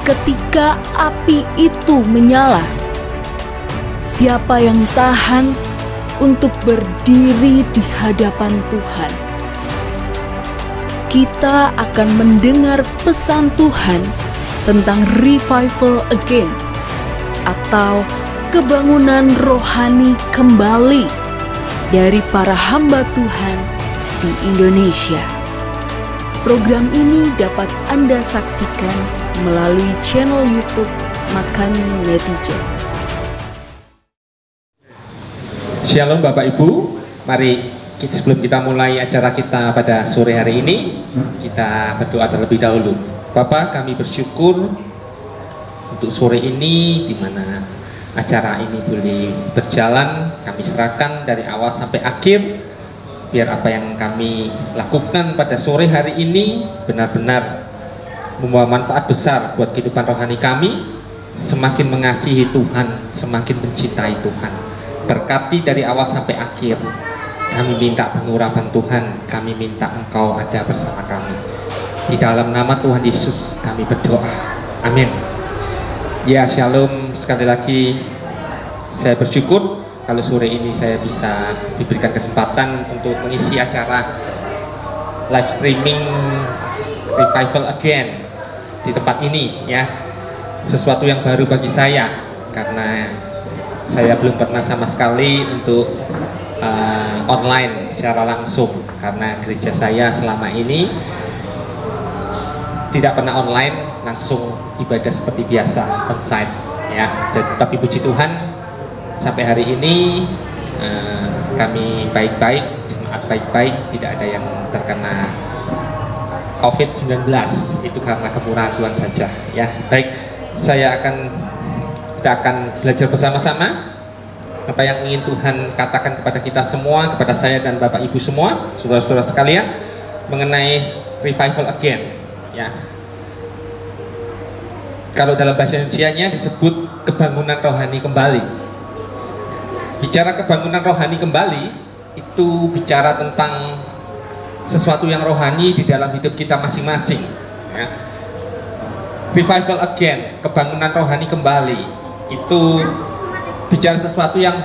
ketika api itu menyala. Siapa yang tahan untuk berdiri di hadapan Tuhan? Kita akan mendengar pesan Tuhan tentang revival again atau kebangunan rohani kembali dari para hamba Tuhan di Indonesia. Program ini dapat Anda saksikan melalui channel YouTube Makan Netizen. Shalom Bapak Ibu, mari sebelum kita mulai acara kita pada sore hari ini, kita berdoa terlebih dahulu. Bapak, kami bersyukur untuk sore ini, di mana acara ini boleh berjalan. Kami serahkan dari awal sampai akhir, biar apa yang kami lakukan pada sore hari ini benar-benar membawa manfaat besar buat kehidupan rohani kami, semakin mengasihi Tuhan, semakin mencintai Tuhan. Berkati dari awal sampai akhir. Kami minta pengurapan Tuhan, kami minta Engkau ada bersama kami. Di dalam nama Tuhan Yesus kami berdoa, amin. Ya, shalom. Sekali lagi saya bersyukur kalau sore ini saya bisa diberikan kesempatan untuk mengisi acara live streaming Revival Again di tempat ini, ya. Sesuatu yang baru bagi saya karena saya belum pernah sama sekali untuk online secara langsung, karena gereja saya selama ini tidak pernah online, langsung ibadah seperti biasa onsite, ya. Tapi puji Tuhan sampai hari ini kami baik-baik, jemaat baik-baik, tidak ada yang terkena COVID-19. Itu karena kemurahan Tuhan saja, ya. Baik, kita akan belajar bersama-sama apa yang ingin Tuhan katakan kepada kita semua, kepada saya dan Bapak Ibu semua, saudara-saudara sekalian, mengenai revival again, ya. Kalau dalam bahasa Indonesianya disebut kebangunan rohani kembali. Bicara kebangunan rohani kembali itu bicara tentang sesuatu yang rohani di dalam hidup kita masing-masing, ya. Revival again, kebangunan rohani kembali, itu bicara sesuatu yang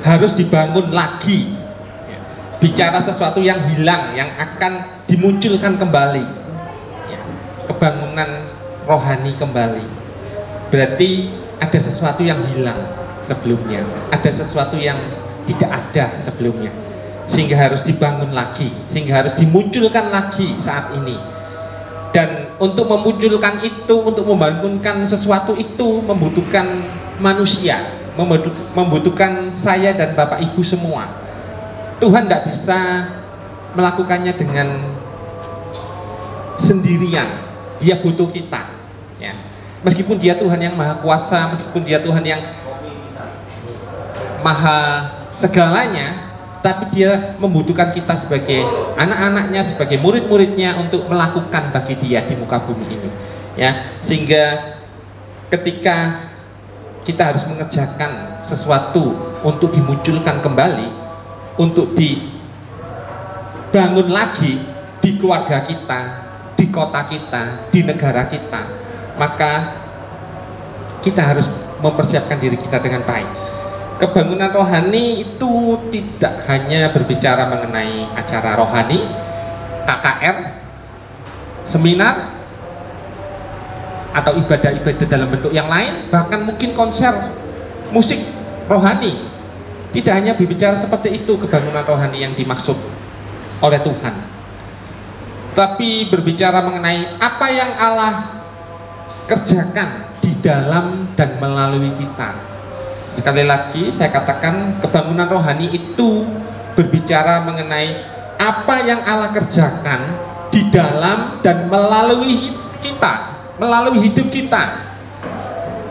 harus dibangun lagi, ya. Bicara sesuatu yang hilang, yang akan dimunculkan kembali, ya. Kebangunan rohani kembali berarti ada sesuatu yang hilang sebelumnya, ada sesuatu yang tidak ada sebelumnya, sehingga harus dibangun lagi, sehingga harus dimunculkan lagi saat ini. Dan untuk memunculkan itu, untuk membangunkan sesuatu itu membutuhkan manusia, membutuhkan saya dan Bapak Ibu semua. Tuhan tidak bisa melakukannya dengan sendirian, Dia butuh kita, ya. Meskipun Dia Tuhan yang maha kuasa, meskipun Dia Tuhan yang maha segalanya, tapi Dia membutuhkan kita sebagai anak-anaknya, sebagai murid-muridnya untuk melakukan bagi Dia di muka bumi ini, ya. Sehingga ketika kita harus mengerjakan sesuatu untuk dimunculkan kembali, untuk dibangun lagi di keluarga kita, di kota kita, di negara kita, maka kita harus mempersiapkan diri kita dengan baik. Kebangunan rohani itu tidak hanya berbicara mengenai acara rohani, KKR, seminar, atau ibadah-ibadah dalam bentuk yang lain, bahkan mungkin konser musik rohani. Tidak hanya berbicara seperti itu kebangunan rohani yang dimaksud oleh Tuhan, tapi berbicara mengenai apa yang Allah kerjakan di dalam dan melalui kita. Sekali lagi saya katakan, kebangunan rohani itu berbicara mengenai apa yang Allah kerjakan di dalam dan melalui kita, melalui hidup kita.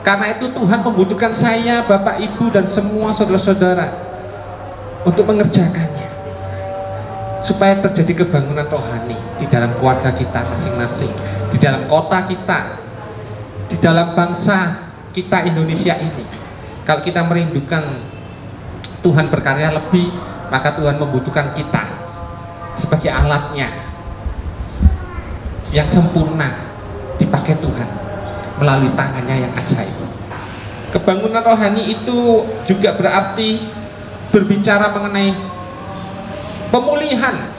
Karena itu Tuhan membutuhkan saya, Bapak Ibu dan semua saudara-saudara untuk mengerjakannya, supaya terjadi kebangunan rohani di dalam keluarga kita masing-masing, di dalam kota kita, di dalam bangsa kita Indonesia ini. Kalau kita merindukan Tuhan berkarya lebih, maka Tuhan membutuhkan kita sebagai alatnya yang sempurna dipakai Tuhan. melalui tangannya yang ajaib. Kebangunan rohani itu juga berarti berbicara mengenai pemulihan,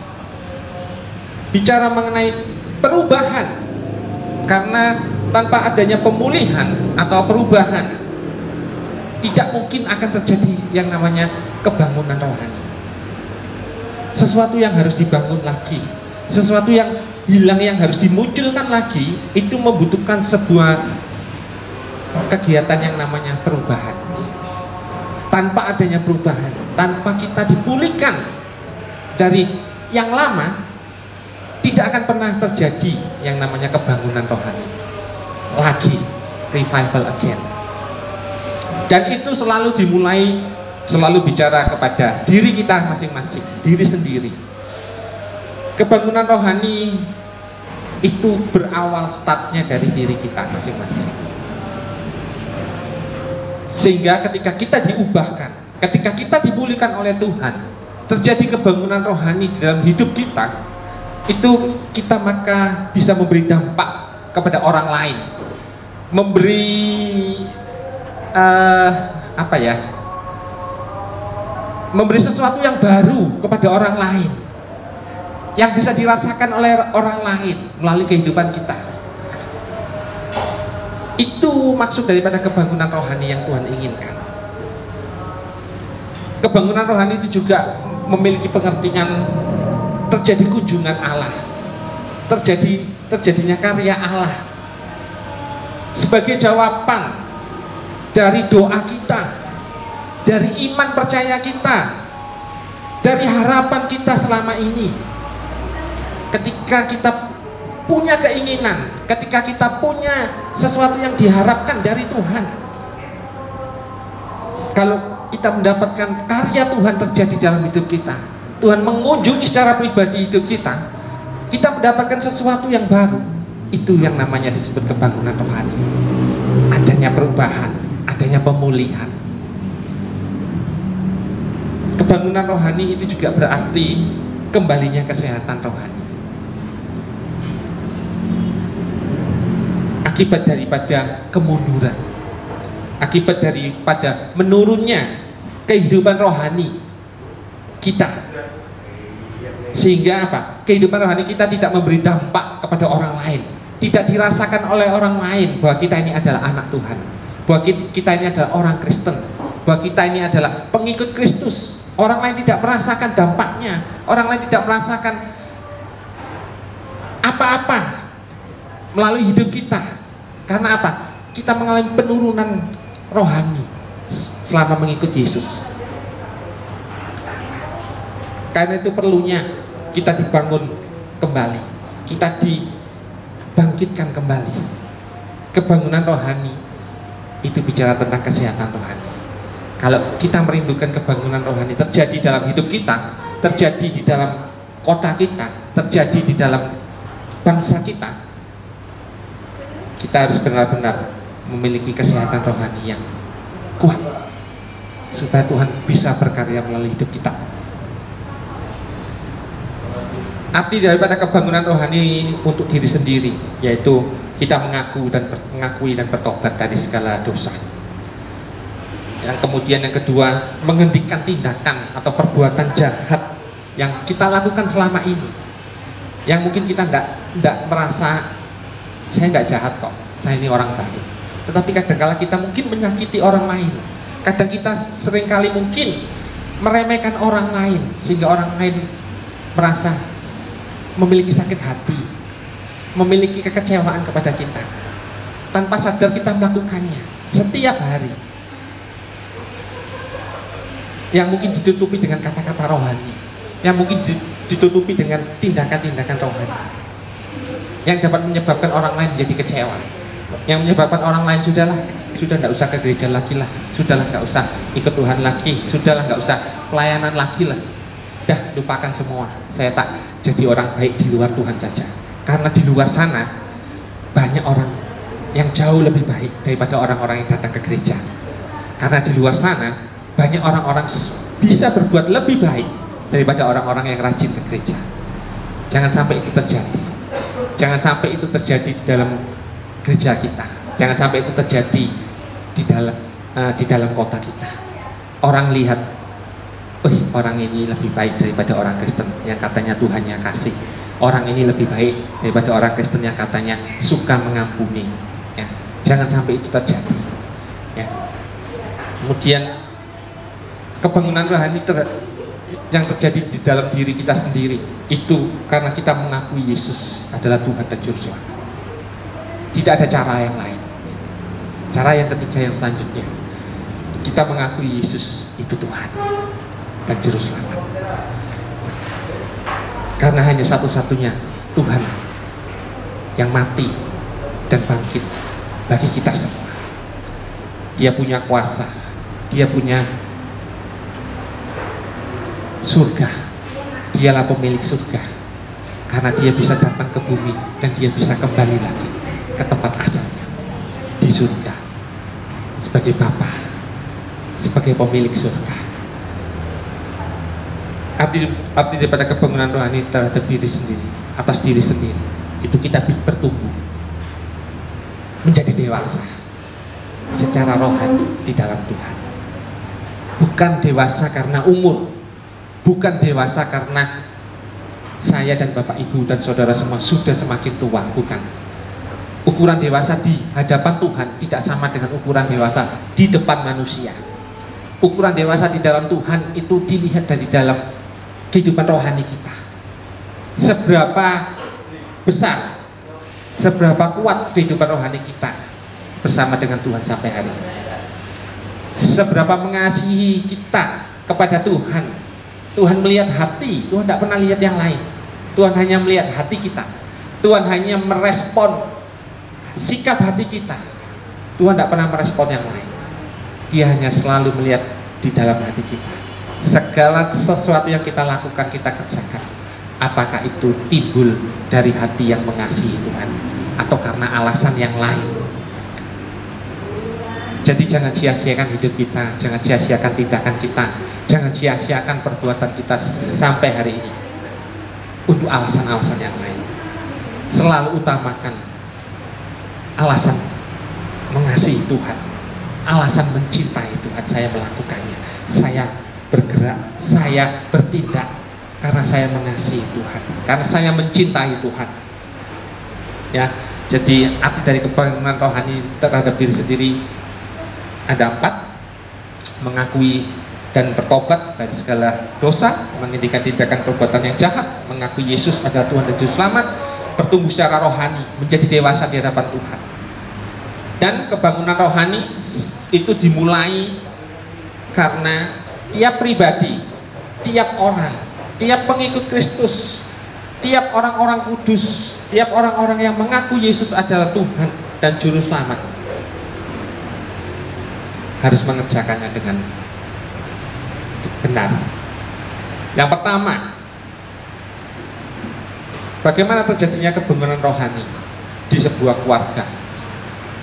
bicara mengenai perubahan, karena tanpa adanya pemulihan atau perubahan tidak mungkin akan terjadi yang namanya kebangunan rohani. Sesuatu yang harus dibangun lagi, sesuatu yang hilang yang harus dimunculkan lagi, itu membutuhkan sebuah kegiatan yang namanya perubahan. Tanpa adanya perubahan, tanpa kita dipulihkan dari yang lama, tidak akan pernah terjadi yang namanya kebangunan rohani lagi, revival again. Dan itu selalu dimulai, selalu bicara kepada diri kita masing-masing, diri sendiri. Kebangunan rohani itu berawal startnya dari diri kita masing-masing. Sehingga ketika kita diubahkan, ketika kita dipulihkan oleh Tuhan, terjadi kebangunan rohani di dalam hidup kita, itu kita maka bisa memberi dampak kepada orang lain, memberi memberi sesuatu yang baru kepada orang lain, yang bisa dirasakan oleh orang lain melalui kehidupan kita. Itu maksud daripada kebangunan rohani yang Tuhan inginkan. Kebangunan rohani itu juga memiliki pengertian terjadi kunjungan Allah, terjadinya karya Allah sebagai jawaban dari doa kita, dari iman percaya kita, dari harapan kita selama ini. Ketika kita punya keinginan, ketika kita punya sesuatu yang diharapkan dari Tuhan, kalau kita mendapatkan karya Tuhan terjadi dalam hidup kita, Tuhan mengunjungi secara pribadi hidup kita, kita mendapatkan sesuatu yang baru. Itu yang namanya disebut kebangunan rohani. Adanya perubahan, adanya pemulihan. Kebangunan rohani itu juga berarti kembalinya kesehatan rohani. Akibat daripada kemunduran, akibat daripada menurunnya kehidupan rohani kita, sehingga apa? Kehidupan rohani kita tidak memberi dampak kepada orang lain, tidak dirasakan oleh orang lain bahwa kita ini adalah anak Tuhan, bahwa kita ini adalah orang Kristen, bahwa kita ini adalah pengikut Kristus. Orang lain tidak merasakan dampaknya, orang lain tidak merasakan apa-apa melalui hidup kita. Karena apa? Kita mengalami penurunan rohani selama mengikuti Yesus. Karena itu perlunya kita dibangun kembali, kita dibangkitkan kembali. Kebangunan rohani itu bicara tentang kesehatan rohani. Kalau kita merindukan kebangunan rohani terjadi dalam hidup kita, terjadi di dalam kota kita, terjadi di dalam bangsa kita, kita harus benar-benar memiliki kesehatan rohani yang kuat supaya Tuhan bisa berkarya melalui hidup kita. Arti daripada kebangunan rohani untuk diri sendiri, yaitu kita mengakui dan bertobat dari segala dosa. Yang kemudian yang kedua, menghentikan tindakan atau perbuatan jahat yang kita lakukan selama ini, yang mungkin kita tidak merasa saya nggak jahat kok, saya ini orang baik. Tetapi kadang-kala kita mungkin menyakiti orang lain. Kadang kita seringkali mungkin meremehkan orang lain, sehingga orang lain merasa memiliki sakit hati, memiliki kekecewaan kepada kita. Tanpa sadar kita melakukannya setiap hari. Yang mungkin ditutupi dengan kata-kata rohani, yang mungkin ditutupi dengan tindakan-tindakan rohani, yang dapat menyebabkan orang lain menjadi kecewa, yang menyebabkan orang lain sudah tidak usah ke gereja lagi lah, sudahlah nggak usah ikut Tuhan lagi, sudahlah nggak usah pelayanan lagi lah, dah lupakan semua, saya tak jadi orang baik di luar Tuhan saja. Karena di luar sana banyak orang yang jauh lebih baik daripada orang-orang yang datang ke gereja. Karena di luar sana banyak orang-orang bisa berbuat lebih baik daripada orang-orang yang rajin ke gereja. Jangan sampai itu terjadi. Jangan sampai itu terjadi di dalam gereja kita. Jangan sampai itu terjadi di dalam kota kita. Orang lihat, orang ini lebih baik daripada orang Kristen yang katanya Tuhannya kasih. Orang ini lebih baik daripada orang Kristen yang katanya suka mengampuni. Ya, jangan sampai itu terjadi. Ya. Kemudian kebangunan rohani yang terjadi di dalam diri kita sendiri itu karena kita mengakui Yesus adalah Tuhan dan Juru Selamat. Tidak ada cara yang lain. Cara yang ketiga yang selanjutnya, kita mengakui Yesus itu Tuhan dan Juru Selamat. Karena hanya satu-satunya Tuhan yang mati dan bangkit bagi kita semua. Dia punya kuasa, dia punya surga, dialah pemilik surga. Karena dia bisa datang ke bumi dan dia bisa kembali lagi ke tempat asalnya di surga sebagai Bapa, sebagai pemilik surga. Arti daripada kebangunan rohani terhadap diri sendiri, atas diri sendiri, itu kita bertumbuh menjadi dewasa secara rohani di dalam Tuhan. Bukan dewasa karena umur, bukan dewasa karena saya dan Bapak Ibu dan saudara semua sudah semakin tua, bukan. Ukuran dewasa di hadapan Tuhan tidak sama dengan ukuran dewasa di depan manusia. Ukuran dewasa di dalam Tuhan itu dilihat dari dalam kehidupan rohani kita. Seberapa besar, seberapa kuat kehidupan rohani kita bersama dengan Tuhan sampai hari ini. Seberapa mengasihi kita kepada Tuhan. Tuhan melihat hati, Tuhan tidak pernah lihat yang lain. Tuhan hanya melihat hati kita. Tuhan hanya merespon sikap hati kita. Tuhan tidak pernah merespon yang lain. Dia hanya selalu melihat di dalam hati kita. Segala sesuatu yang kita lakukan, kita kerjakan, apakah itu timbul dari hati yang mengasihi Tuhan atau karena alasan yang lain. Jadi jangan sia-siakan hidup kita, jangan sia-siakan tindakan kita, jangan sia-siakan perbuatan kita sampai hari ini untuk alasan-alasan yang lain. Selalu utamakan alasan mengasihi Tuhan, alasan mencintai Tuhan. Saya melakukannya, saya bergerak, saya bertindak karena saya mengasihi Tuhan, karena saya mencintai Tuhan. Ya, jadi arti dari kebangunan rohani terhadap diri sendiri ada 4: mengakui dan bertobat dari segala dosa, menghentikan tindakan perbuatan yang jahat, mengakui Yesus adalah Tuhan dan Juru Selamat, bertumbuh secara rohani, menjadi dewasa di hadapan Tuhan. Dan kebangunan rohani itu dimulai karena tiap pribadi, tiap orang, tiap pengikut Kristus, tiap orang-orang kudus, tiap orang-orang yang mengaku Yesus adalah Tuhan dan Juru Selamat harus mengerjakannya dengan benar. Yang pertama, bagaimana terjadinya kebangunan rohani di sebuah keluarga,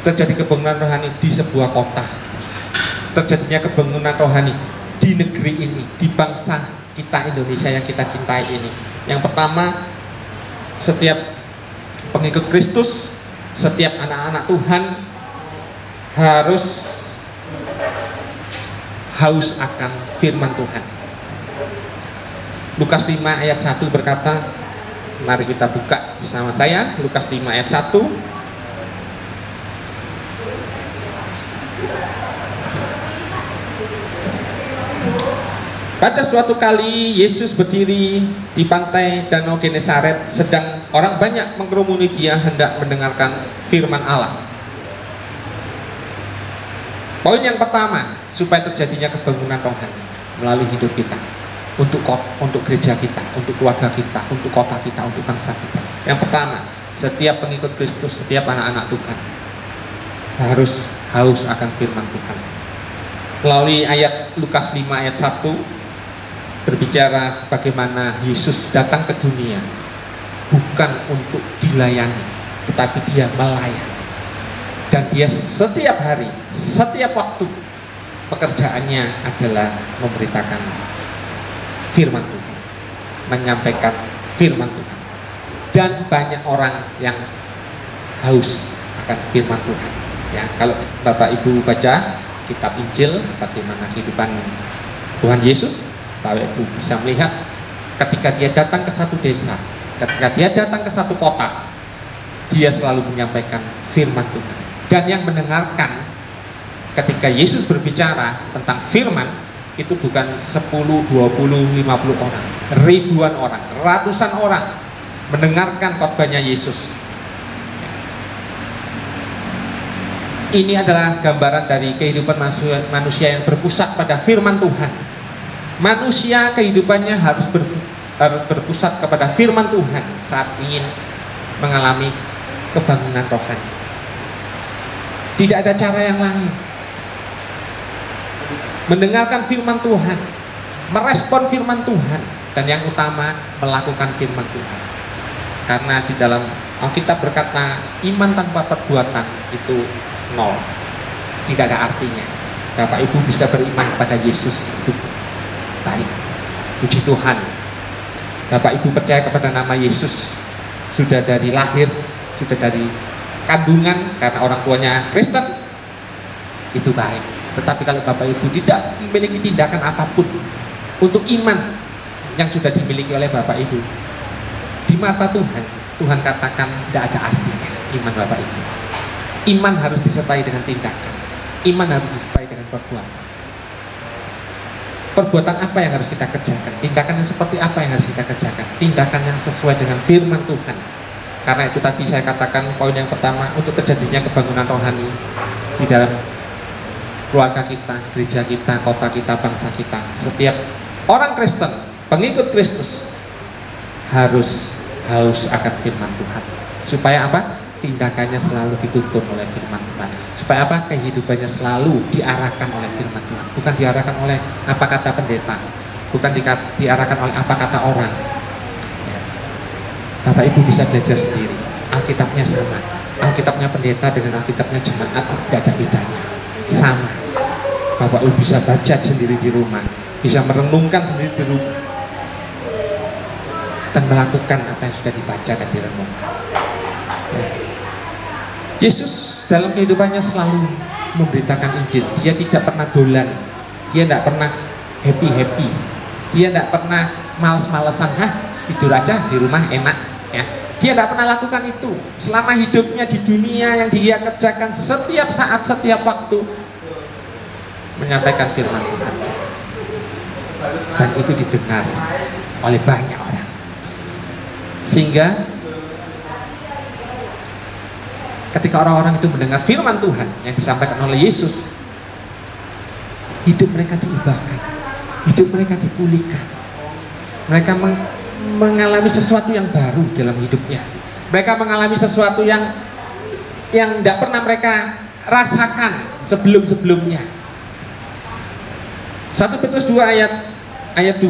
terjadi kebangunan rohani di sebuah kota, terjadinya kebangunan rohani di negeri ini, di bangsa kita Indonesia yang kita cintai ini. Yang pertama, setiap pengikut Kristus, setiap anak-anak Tuhan harus haus akan firman Tuhan. Lukas 5 ayat 1 berkata, mari kita buka bersama saya, Lukas 5 ayat 1. Pada suatu kali Yesus berdiri di pantai Danau Genesaret, sedang orang banyak mengerumuni dia hendak mendengarkan firman Allah. Poin yang pertama, supaya terjadinya kebangunan rohani melalui hidup kita, untuk gereja kita, untuk keluarga kita, untuk kota kita, untuk bangsa kita. Yang pertama, setiap pengikut Kristus, setiap anak-anak Tuhan harus haus akan firman Tuhan. Melalui ayat Lukas 5 ayat 1 berbicara bagaimana Yesus datang ke dunia bukan untuk dilayani, tetapi dia melayani. Dan dia setiap hari, setiap waktu pekerjaannya adalah memberitakan firman Tuhan, menyampaikan firman Tuhan. Dan banyak orang yang haus akan firman Tuhan. Ya, kalau Bapak Ibu baca kitab Injil bagaimana kehidupan Tuhan Yesus, Bapak Ibu bisa melihat ketika dia datang ke satu desa, ketika dia datang ke satu kota, dia selalu menyampaikan firman Tuhan. Dan yang mendengarkan ketika Yesus berbicara tentang firman itu bukan 10, 20, 50 orang, ribuan orang, ratusan orang mendengarkan khotbahnya Yesus. Ini adalah gambaran dari kehidupan manusia yang berpusat pada firman Tuhan. Manusia kehidupannya harus berpusat kepada firman Tuhan saat ingin mengalami kebangunan rohani. Tidak ada cara yang lain. Mendengarkan firman Tuhan, merespon firman Tuhan, dan yang utama melakukan firman Tuhan. Karena di dalam Alkitab berkata iman tanpa perbuatan itu nol, tidak ada artinya. Bapak Ibu bisa beriman kepada Yesus, itu baik, puji Tuhan. Bapak Ibu percaya kepada nama Yesus, sudah dari lahir, sudah dari kandungan karena orang tuanya Kristen, itu baik. Tetapi kalau Bapak Ibu tidak memiliki tindakan apapun untuk iman yang sudah dimiliki oleh Bapak Ibu, di mata Tuhan, Tuhan katakan tidak ada artinya iman Bapak Ibu. Iman harus disertai dengan tindakan. Iman harus disertai dengan perbuatan. Perbuatan apa yang harus kita kerjakan? Tindakan yang seperti apa yang harus kita kerjakan? Tindakan yang sesuai dengan firman Tuhan. Karena itu tadi saya katakan poin yang pertama, untuk terjadinya kebangunan rohani di dalam keluarga kita, gereja kita, kota kita, bangsa kita, setiap orang Kristen, pengikut Kristus harus haus akan firman Tuhan. Supaya apa? Tindakannya selalu dituntun oleh firman Tuhan. Supaya apa? Kehidupannya selalu diarahkan oleh firman Tuhan, bukan diarahkan oleh apa kata pendeta, bukan diarahkan oleh apa kata orang. Ya. Bapak Ibu bisa belajar sendiri. Alkitabnya sama. Alkitabnya pendeta dengan Alkitabnya jemaat tidak ada bedanya. Sama. Bapak Ibu bisa baca sendiri di rumah, bisa merenungkan sendiri di rumah, dan melakukan apa yang sudah dibaca dan direnungkan. Ya. Yesus dalam kehidupannya selalu memberitakan Injil. Dia tidak pernah dolan, dia tidak pernah happy-happy, dia tidak pernah males-malesan, tidur aja di rumah enak, ya. Dia tidak pernah lakukan itu selama hidupnya di dunia. Yang dia kerjakan setiap saat, setiap waktu menyampaikan firman Tuhan, dan itu didengar oleh banyak orang, sehingga ketika orang-orang itu mendengar firman Tuhan yang disampaikan oleh Yesus, hidup mereka diubahkan, hidup mereka dipulihkan, mereka mengalami sesuatu yang baru dalam hidupnya, mereka mengalami sesuatu yang tidak pernah mereka rasakan sebelum-sebelumnya. 1 Petrus 2 ayat 2.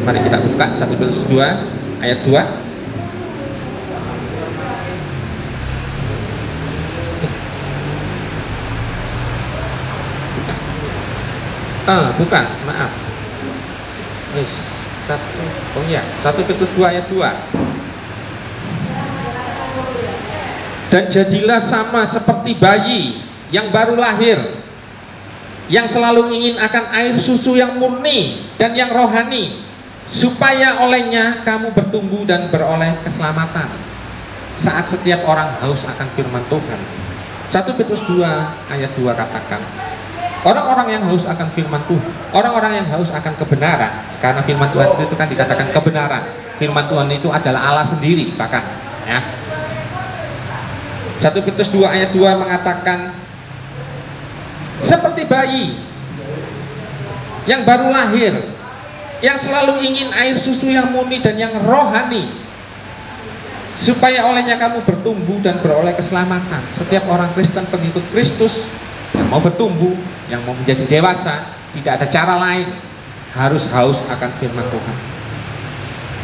Mari kita buka 1 Petrus 2 ayat 2. Bukan, maaf. Yes, 1 Petrus 2 ayat 2. Dan jadilah sama seperti bayi yang baru lahir, yang selalu ingin akan air susu yang murni dan yang rohani, supaya olehnya kamu bertumbuh dan beroleh keselamatan. Saat setiap orang haus akan firman Tuhan, 1 Petrus 2 ayat 2 katakan, orang-orang yang haus akan firman Tuhan, orang-orang yang haus akan kebenaran, karena firman Tuhan itu kan dikatakan kebenaran. Firman Tuhan itu adalah Allah sendiri bahkan, ya. 1 Petrus 2 ayat 2 mengatakan, seperti bayi yang baru lahir, yang selalu ingin air susu yang murni dan yang rohani, supaya olehnya kamu bertumbuh dan beroleh keselamatan. Setiap orang Kristen, pengikut Kristus yang mau bertumbuh, yang mau menjadi dewasa, tidak ada cara lain, harus haus akan firman Tuhan.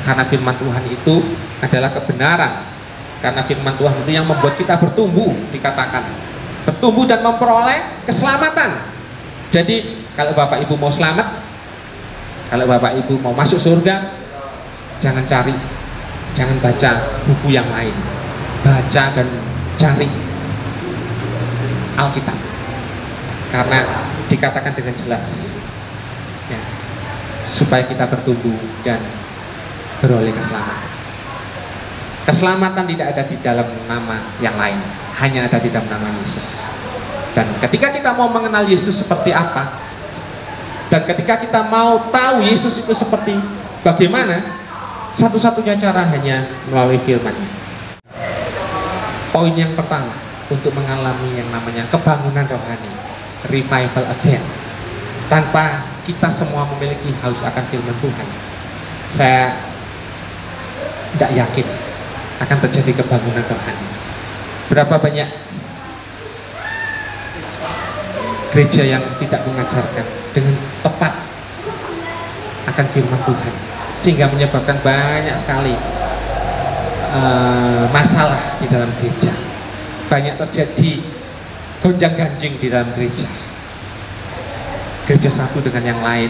Karena firman Tuhan itu adalah kebenaran. Karena firman Tuhan itu yang membuat kita bertumbuh, dikatakan bertumbuh dan memperoleh keselamatan. Jadi kalau Bapak Ibu mau selamat, kalau Bapak Ibu mau masuk surga, jangan baca buku yang lain, baca dan cari Alkitab, karena dikatakan dengan jelas ya, supaya kita bertumbuh dan beroleh keselamatan. Keselamatan tidak ada di dalam nama yang lain, hanya ada di dalam nama Yesus. Dan ketika kita mau mengenal Yesus seperti apa, dan ketika kita mau tahu Yesus itu seperti bagaimana, satu-satunya cara hanya melalui firman-Nya. Poin yang pertama, untuk mengalami yang namanya kebangunan rohani, revival again, tanpa kita semua memiliki haus akan firman Tuhan, saya tidak yakin akan terjadi kebangunan rohani. Berapa banyak gereja yang tidak mengajarkan dengan tepat akan firman Tuhan, sehingga menyebabkan banyak sekali masalah di dalam gereja. Banyak terjadi gonjang-ganjing di dalam gereja. Gereja satu dengan yang lain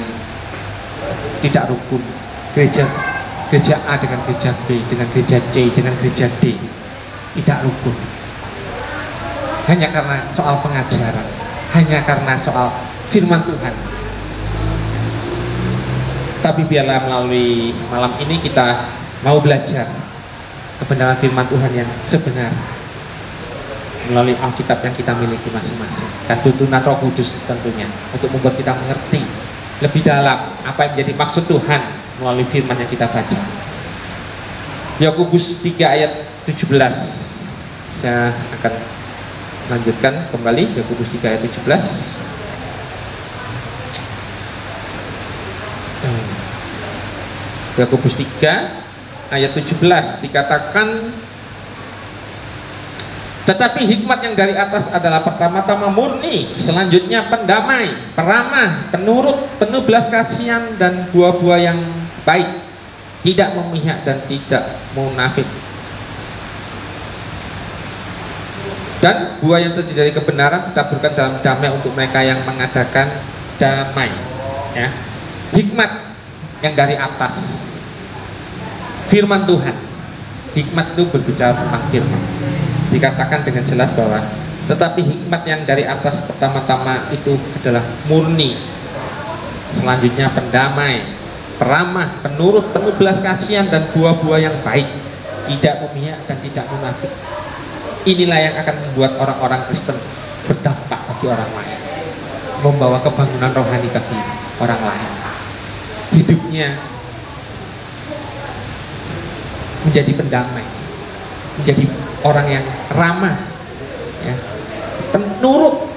tidak rukun. Gereja A dengan gereja B, dengan gereja C, dengan gereja D tidak rukun. Hanya karena soal pengajaran, hanya karena soal firman Tuhan. Tapi biarlah melalui malam ini kita mau belajar kebenaran firman Tuhan yang sebenar melalui Alkitab yang kita miliki masing-masing, dan tuntunan Roh Kudus tentunya untuk membuat kita mengerti lebih dalam apa yang menjadi maksud Tuhan melalui firman yang kita baca. Yakobus 3 ayat 17. Saya akan lanjutkan kembali Yakobus 3 ayat 17. Yakobus 3 ayat 17 dikatakan, tetapi hikmat yang dari atas adalah pertama-tama murni, selanjutnya pendamai, peramah, penurut, penuh belas kasihan, dan buah-buah yang baik, tidak memihak dan tidak munafik. Dan buah yang terdiri dari kebenaran ditaburkan dalam damai untuk mereka yang mengadakan damai. Ya. Hikmat yang dari atas, firman Tuhan. Hikmat itu berbicara tentang firman. Dikatakan dengan jelas bahwa tetapi hikmat yang dari atas pertama-tama itu adalah murni, selanjutnya pendamai, peramah, penurut, penuh belas kasihan, dan buah-buah yang baik, tidak memihak dan tidak munafik. Inilah yang akan membuat orang-orang Kristen berdampak bagi orang lain, membawa kebangunan rohani bagi orang lain. Hidupnya menjadi pendamai, menjadi orang yang ramah, ya, penurut,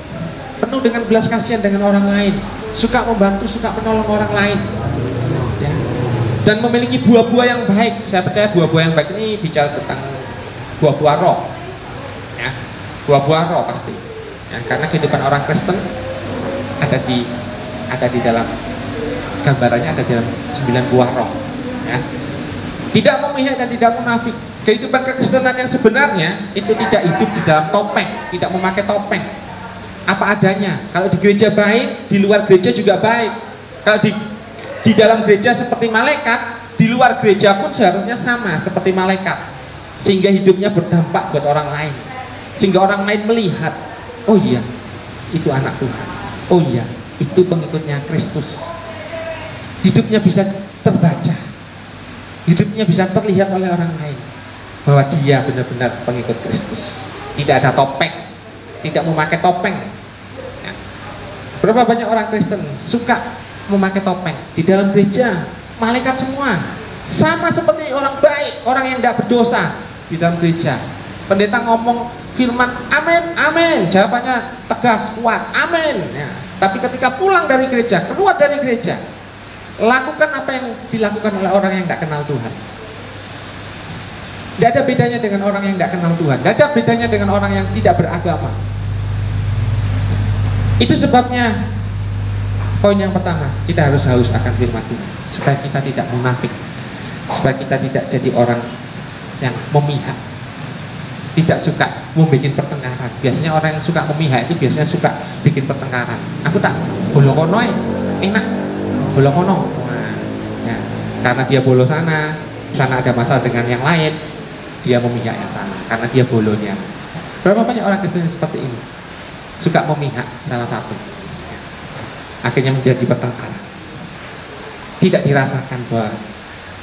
penuh dengan belas kasihan dengan orang lain, suka membantu, suka menolong orang lain, ya, dan memiliki buah-buah yang baik. Saya percaya buah-buah yang baik ini bicara tentang buah-buah roh, ya, buah-buah roh pasti, ya, karena kehidupan orang Kristen ada di dalam gambarannya, ada di dalam 9 buah roh, ya. Tidak memihak dan tidak munafik. Kehidupan kekristenan yang sebenarnya itu tidak hidup di dalam topeng, tidak memakai topeng, apa adanya. Kalau di gereja baik, di luar gereja juga baik. Kalau di dalam gereja seperti malaikat, di luar gereja pun seharusnya sama seperti malaikat, sehingga hidupnya berdampak buat orang lain, sehingga orang lain melihat, oh iya, itu anak Tuhan, oh iya, itu pengikutnya Kristus. Hidupnya bisa terbaca, hidupnya bisa terlihat oleh orang lain bahwa dia benar-benar pengikut Kristus. Tidak ada topeng, tidak memakai topeng, ya. Berapa banyak orang Kristen suka memakai topeng di dalam gereja, malaikat semua, sama seperti orang baik, orang yang tidak berdosa di dalam gereja. Pendeta ngomong firman, amin, amin, jawabannya tegas, kuat, amin, ya. Tapi ketika pulang dari gereja, keluar dari gereja, lakukan apa yang dilakukan oleh orang yang tidak kenal Tuhan. Tidak ada bedanya dengan orang yang tidak kenal Tuhan. Tidak ada bedanya dengan orang yang tidak beragama. Itu sebabnya poin yang pertama, kita harus haus akan firman Tuhan, supaya kita tidak munafik, supaya kita tidak jadi orang yang memihak, tidak suka membuat pertengkaran. Biasanya orang yang suka memihak itu biasanya suka bikin pertengkaran. Aku tak bolo kono, enak bolo kono, nah, ya, karena dia bolo sana ada masalah dengan yang lain, dia memihak yang sana karena dia bolonya. Berapa banyak orang Kristen yang seperti ini, suka memihak salah satu, akhirnya menjadi pertengkaran. Tidak dirasakan bahwa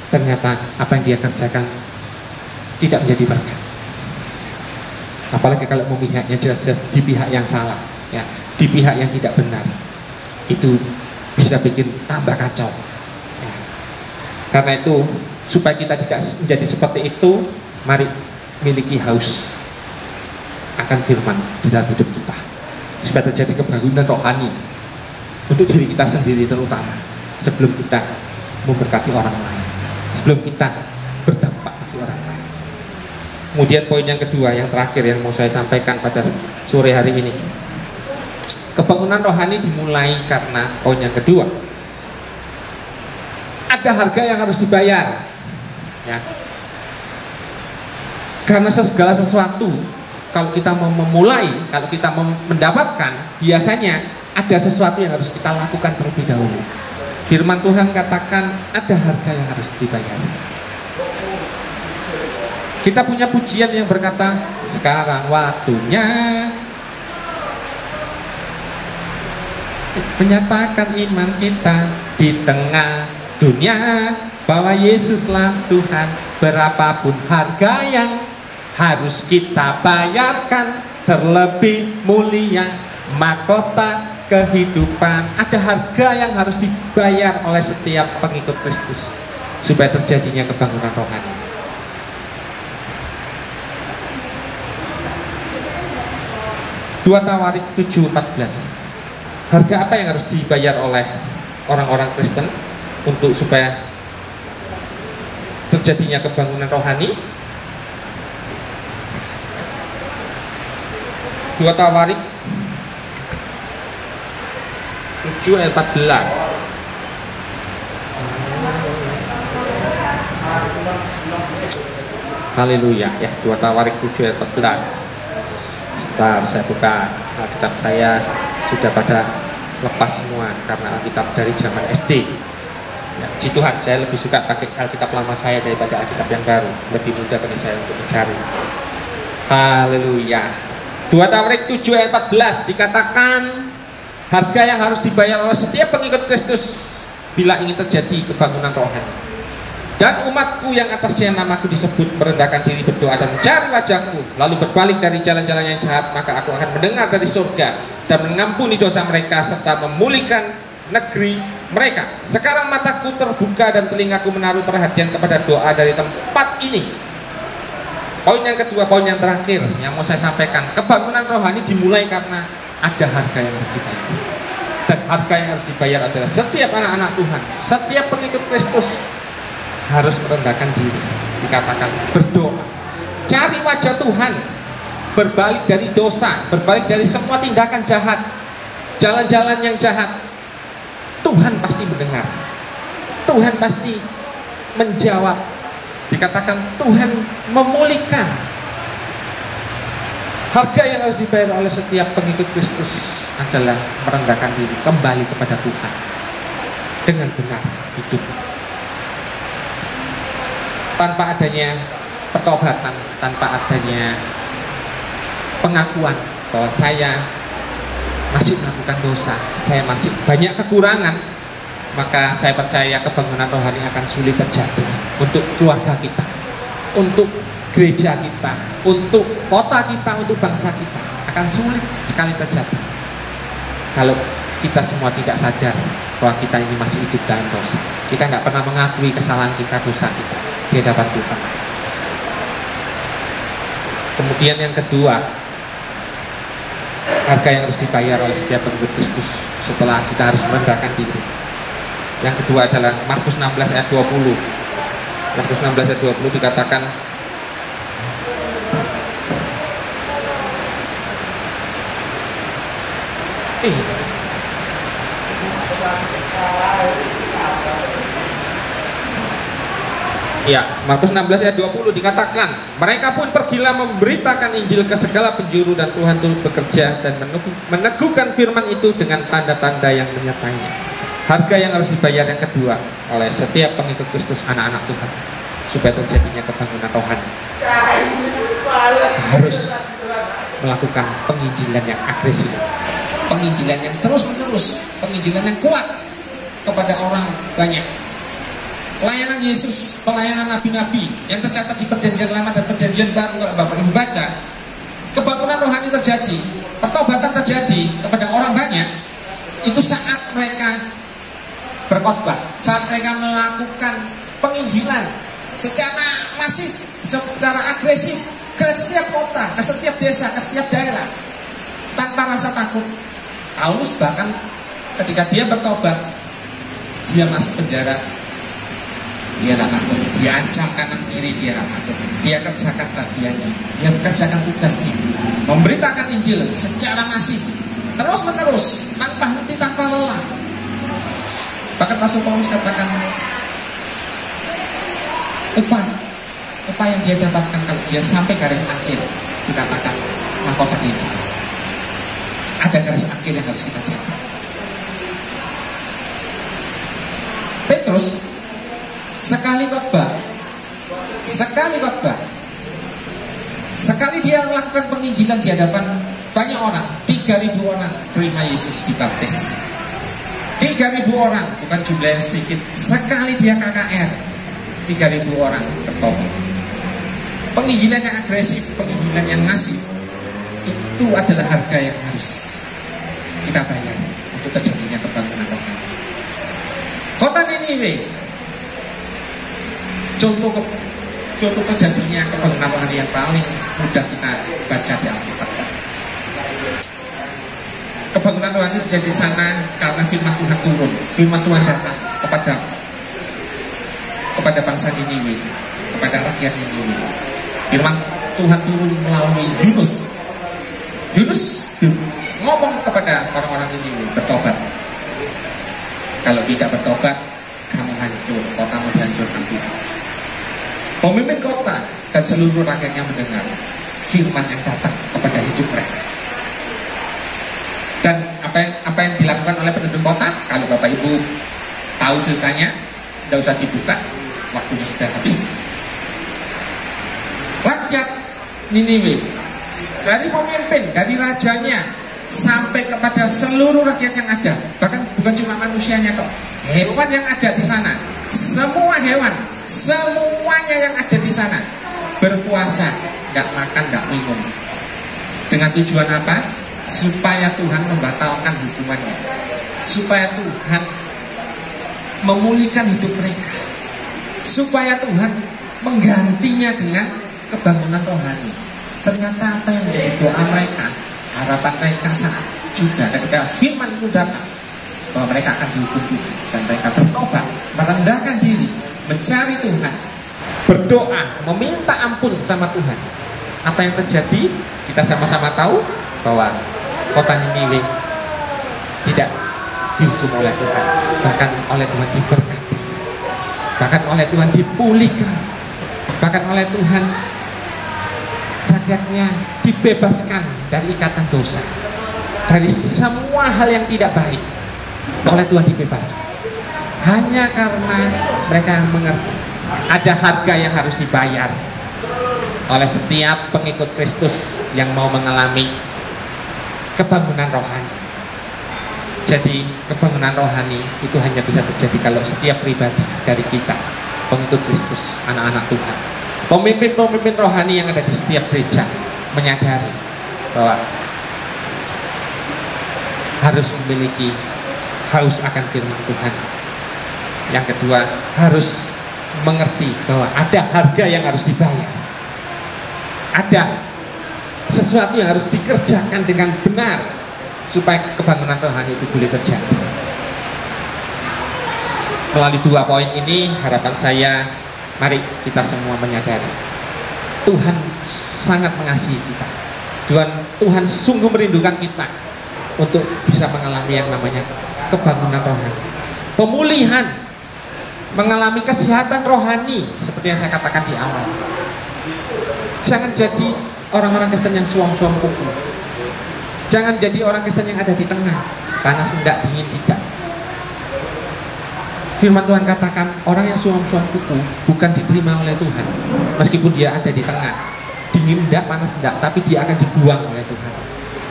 ternyata apa yang dia kerjakan tidak menjadi berkat. Apalagi kalau memihaknya jelas-jelas di pihak yang salah, ya, di pihak yang tidak benar, itu bisa bikin tambah kacau. Ya. Karena itu supaya kita tidak menjadi seperti itu, mari miliki haus akan firman di dalam hidup kita, supaya terjadi kebangunan rohani untuk diri kita sendiri terutama, sebelum kita memberkati orang lain, sebelum kita berdampak bagi orang lain. Kemudian poin yang kedua, yang terakhir yang mau saya sampaikan pada sore hari ini, kebangunan rohani dimulai karena poin yang kedua, ada harga yang harus dibayar, ya. Karena segala sesuatu, kalau kita mau memulai, kalau kita mau mendapatkan, biasanya ada sesuatu yang harus kita lakukan terlebih dahulu. Firman Tuhan katakan ada harga yang harus dibayar. Kita punya pujian yang berkata, sekarang waktunya menyatakan iman kita di tengah dunia bahwa Yesuslah Tuhan. Berapapun harga yang harus kita bayarkan, terlebih mulia mahkota kehidupan. Ada harga yang harus dibayar oleh setiap pengikut Kristus supaya terjadinya kebangunan rohani. Dua Tawarik 7:14. Harga apa yang harus dibayar oleh orang-orang Kristen untuk supaya terjadinya kebangunan rohani? 2 Tawarik 7 ayat 14. Haleluya, ya, 2 Tawarik 7 ayat 14. Sebentar, saya buka Alkitab. Saya sudah pada lepas semua karena Alkitab dari zaman SD. Ya, puji Tuhan, saya lebih suka pakai Alkitab lama saya daripada Alkitab yang baru. Lebih mudah bagi saya untuk mencari. Haleluya. 2 Tawarik 7 ayat 14 dikatakan harga yang harus dibayar oleh setiap pengikut Kristus bila ingin terjadi kebangunan rohani. Dan umatku yang atasnya namaku disebut merendahkan diri, berdoa dan mencari wajahku, lalu berbalik dari jalan-jalan yang jahat, maka aku akan mendengar dari surga dan mengampuni dosa mereka serta memulihkan negeri mereka. Sekarang mataku terbuka dan telingaku menaruh perhatian kepada doa dari tempat ini. Poin yang kedua, poin yang terakhir yang mau saya sampaikan, kebangunan rohani dimulai karena ada harga yang harus dibayar. Dan harga yang harus dibayar adalah setiap anak-anak Tuhan, setiap pengikut Kristus harus merendahkan diri, dikatakan berdoa, cari wajah Tuhan, berbalik dari dosa, berbalik dari semua tindakan jahat, jalan-jalan yang jahat. Tuhan pasti mendengar, Tuhan pasti menjawab. Dikatakan Tuhan memulihkan. Harga yang harus dibayar oleh setiap pengikut Kristus adalah merendahkan diri, kembali kepada Tuhan dengan benar hidup. Tanpa adanya pertobatan, tanpa adanya pengakuan bahwa saya masih melakukan dosa, saya masih banyak kekurangan, maka saya percaya kebangunan rohani akan sulit terjadi untuk keluarga kita, untuk gereja kita, untuk kota kita, untuk bangsa kita. Akan sulit sekali terjadi kalau kita semua tidak sadar bahwa kita ini masih hidup dalam dosa. Kita nggak pernah mengakui kesalahan kita, dosa kita di hadapan Tuhan. Kemudian yang kedua, harga yang harus dibayar oleh setiap pengikut Kristus setelah kita harus merendahkan diri. Yang kedua adalah Markus 16 ayat 20. Markus 16 ayat 20 dikatakan, ya, Markus 16 ayat 20 dikatakan, mereka pun pergilah memberitakan Injil ke segala penjuru dan Tuhan turut bekerja dan meneguhkan firman itu dengan tanda-tanda yang menyertainya. Harga yang harus dibayar yang kedua oleh setiap pengikut Kristus, anak-anak Tuhan, supaya terjadinya kebangunan rohani, harus melakukan penginjilan yang agresif, penginjilan yang terus-menerus, penginjilan yang kuat kepada orang banyak. Pelayanan Yesus, pelayanan nabi-nabi yang tercatat di Perjanjian Lama dan Perjanjian Baru, kalau Bapak Ibu baca, kebangunan rohani terjadi, pertobatan terjadi kepada orang banyak, itu saat mereka berkhotbah, saat mereka melakukan penginjilan secara masif, secara agresif ke setiap kota, ke setiap desa, ke setiap daerah, tanpa rasa takut. Paulus bahkan ketika dia bertobat, dia masuk penjara, dia nggak takut, dia ancam kanan kiri, dia nggak takut, dia kerjakan bagiannya, dia kerjakan tugasnya, memberitakan Injil secara masif, terus menerus, tanpa henti, tanpa lelah. Bahkan Rasul Paulus katakan, upah yang dia dapatkan kalau dia sampai garis akhir, dikatakan mahkota itu. Ada garis akhir yang harus kita jaga. Petrus sekali khotbah, sekali dia melakukan penginjilan di hadapan banyak orang, 3.000 orang terima Yesus, dibaptis. 3.000 orang, bukan jumlah yang sedikit. Sekali dia KKR, 3.000 orang bertobat. Penginjilan yang agresif, penginjilan yang masif, itu adalah harga yang harus kita bayar untuk terjadinya kebangunan rohani. Kota Niniwe, contoh terjadinya kebangunan rohani yang paling mudah kita baca di Alkitab. Kebangunan rohani terjadi di sana karena firman Tuhan turun, firman Tuhan datang kepada bangsa Niniwe, kepada rakyat Niniwe. Firman Tuhan turun melalui Yunus. Yunus ngomong kepada orang-orang Niniwe, bertobat. Kalau tidak bertobat, kamu hancur, kotamu dihancurkan Tuhan. Pemimpin kota dan seluruh rakyatnya mendengar firman yang datang kepada hidup mereka. Dan apa yang dilakukan oleh penduduk kota, kalau Bapak Ibu tahu ceritanya, tidak usah dibuka, waktunya sudah habis. Rakyat Niniwe, dari pemimpin, dari rajanya, sampai kepada seluruh rakyat yang ada, bahkan bukan cuma manusianya kok, hewan yang ada di sana, semua hewan, semuanya yang ada di sana berpuasa, nggak makan, nggak minum. Dengan tujuan apa? Supaya Tuhan membatalkan hukumannya, supaya Tuhan memulihkan hidup mereka, supaya Tuhan menggantinya dengan kebangunan rohani. Ternyata apa yang menjadi doa mereka, harapan mereka saat juga ketika firman itu datang, bahwa mereka akan dihukum Tuhan, dan mereka bertobat, merendahkan diri, mencari Tuhan, berdoa, meminta ampun sama Tuhan. Apa yang terjadi? Kita sama-sama tahu bahwa kota Niniwe tidak dihukum oleh Tuhan, bahkan oleh Tuhan diberkati, bahkan oleh Tuhan dipulihkan, bahkan oleh Tuhan rakyatnya dibebaskan dari ikatan dosa, dari semua hal yang tidak baik. Oleh Tuhan dibebaskan hanya karena mereka mengerti ada harga yang harus dibayar oleh setiap pengikut Kristus yang mau mengalami kebangunan rohani. Jadi kebangunan rohani itu hanya bisa terjadi kalau setiap pribadi dari kita, pengikut Kristus, anak-anak Tuhan, pemimpin-pemimpin rohani yang ada di setiap gereja menyadari bahwa harus memiliki haus akan firman Tuhan. Yang kedua, harus mengerti bahwa ada harga yang harus dibayar, ada sesuatu yang harus dikerjakan dengan benar supaya kebangunan rohani itu boleh terjadi. Melalui 2 poin ini, harapan saya, mari kita semua menyadari Tuhan sangat mengasihi kita. Tuhan sungguh merindukan kita untuk bisa mengalami yang namanya kebangunan rohani, pemulihan, mengalami kesehatan rohani seperti yang saya katakan di awal. Jangan jadi orang-orang Kristen yang suam-suam kuku. Jangan jadi orang Kristen yang ada di tengah, panas enggak, dingin tidak. Firman Tuhan katakan orang yang suam-suam kuku bukan diterima oleh Tuhan, meskipun dia ada di tengah, dingin enggak, panas enggak, tapi dia akan dibuang oleh Tuhan.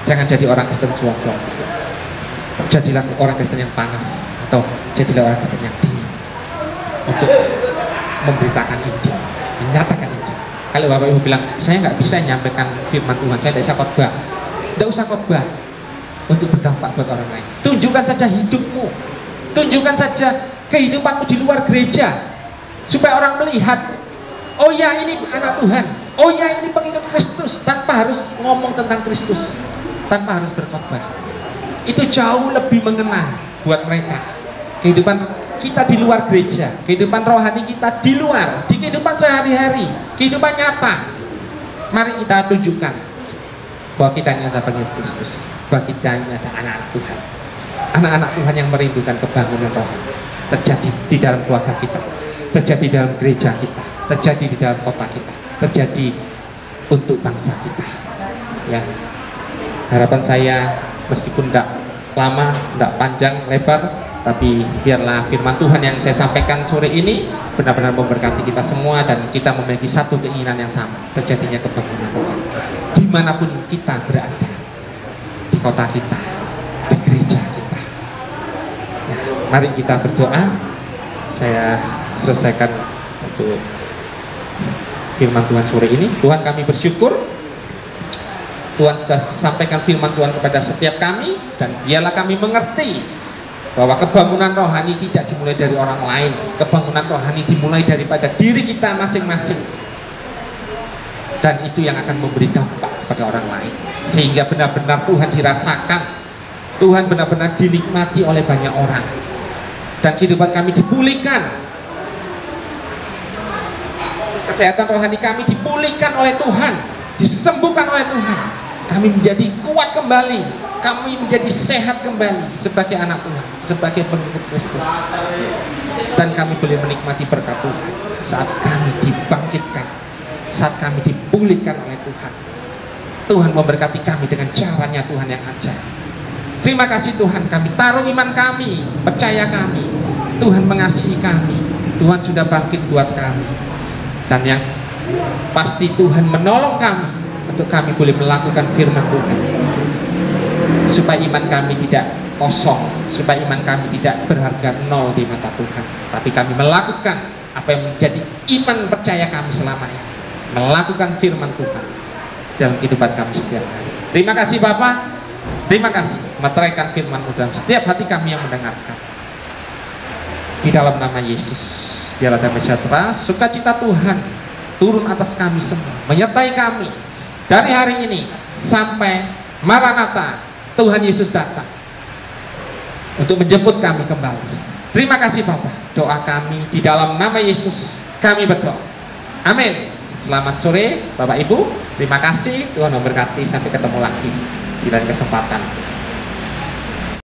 Jangan jadi orang Kristen suam-suam kuku. Jadilah orang Kristen yang panas, atau jadilah orang Kristen yang dingin untuk memberitakan Injil, menyatakan Injil. Kalau Bapak Ibu bilang, saya nggak bisa menyampaikan firman Tuhan, saya tidak bisa khotbah, tidak usah khotbah untuk berdampak buat orang lain. Tunjukkan saja hidupmu, tunjukkan saja kehidupanmu di luar gereja, supaya orang melihat, oh ya ini anak Tuhan, oh ya ini pengikut Kristus, tanpa harus ngomong tentang Kristus, tanpa harus berkhotbah. Itu jauh lebih mengena buat mereka. Kehidupan kita di luar gereja, kehidupan rohani kita di luar, di kehidupan sehari-hari, kehidupan nyata, mari kita tunjukkan bahwa kita ini adalah pengikut Kristus, bahwa kita ini adalah anak-anak Tuhan, anak-anak Tuhan yang merindukan kebangunan rohani terjadi di dalam keluarga kita, terjadi dalam gereja kita, terjadi di dalam kota kita, terjadi untuk bangsa kita. Ya, harapan saya meskipun tidak lama, tidak panjang lebar, tapi biarlah firman Tuhan yang saya sampaikan sore ini benar-benar memberkati kita semua, dan kita memiliki satu keinginan yang sama, terjadinya kebangunan rohani dimanapun kita berada, di kota kita, di gereja kita. Ya, mari kita berdoa. Saya selesaikan untuk firman Tuhan sore ini. Tuhan, kami bersyukur Tuhan sudah sampaikan firman Tuhan kepada setiap kami, dan biarlah kami mengerti bahwa kebangunan rohani tidak dimulai dari orang lain. Kebangunan rohani dimulai daripada diri kita masing-masing, dan itu yang akan memberi dampak pada orang lain, sehingga benar-benar Tuhan dirasakan, Tuhan benar-benar dinikmati oleh banyak orang, dan kehidupan kami dipulihkan, kesehatan rohani kami dipulihkan oleh Tuhan, disembuhkan oleh Tuhan. Kami menjadi kuat kembali, kami menjadi sehat kembali sebagai anak Tuhan, sebagai pengikut Kristus, dan kami boleh menikmati berkat Tuhan saat kami dibangkitkan, saat kami dipulihkan oleh Tuhan. Tuhan memberkati kami dengan caranya Tuhan yang ajaib. Terima kasih Tuhan, kami taruh iman kami, percaya kami, Tuhan mengasihi kami, Tuhan sudah bangkit buat kami, dan yang pasti Tuhan menolong kami untuk kami boleh melakukan firman Tuhan, supaya iman kami tidak kosong, supaya iman kami tidak berharga nol di mata Tuhan, tapi kami melakukan apa yang menjadi iman percaya kami selama ini, melakukan firman Tuhan dalam kehidupan kami setiap hari. Terima kasih Bapa, terima kasih meteraikan firman-Mu dalam setiap hati kami yang mendengarkan. Di dalam nama Yesus, biarlah damai sejahtera, sukacita Tuhan turun atas kami semua, menyertai kami dari hari ini sampai Maranatha, Tuhan Yesus datang untuk menjemput kami kembali. Terima kasih Bapa, doa kami di dalam nama Yesus kami berdoa, amin. Selamat sore Bapak Ibu, terima kasih, Tuhan memberkati, sampai ketemu lagi di lain kesempatan.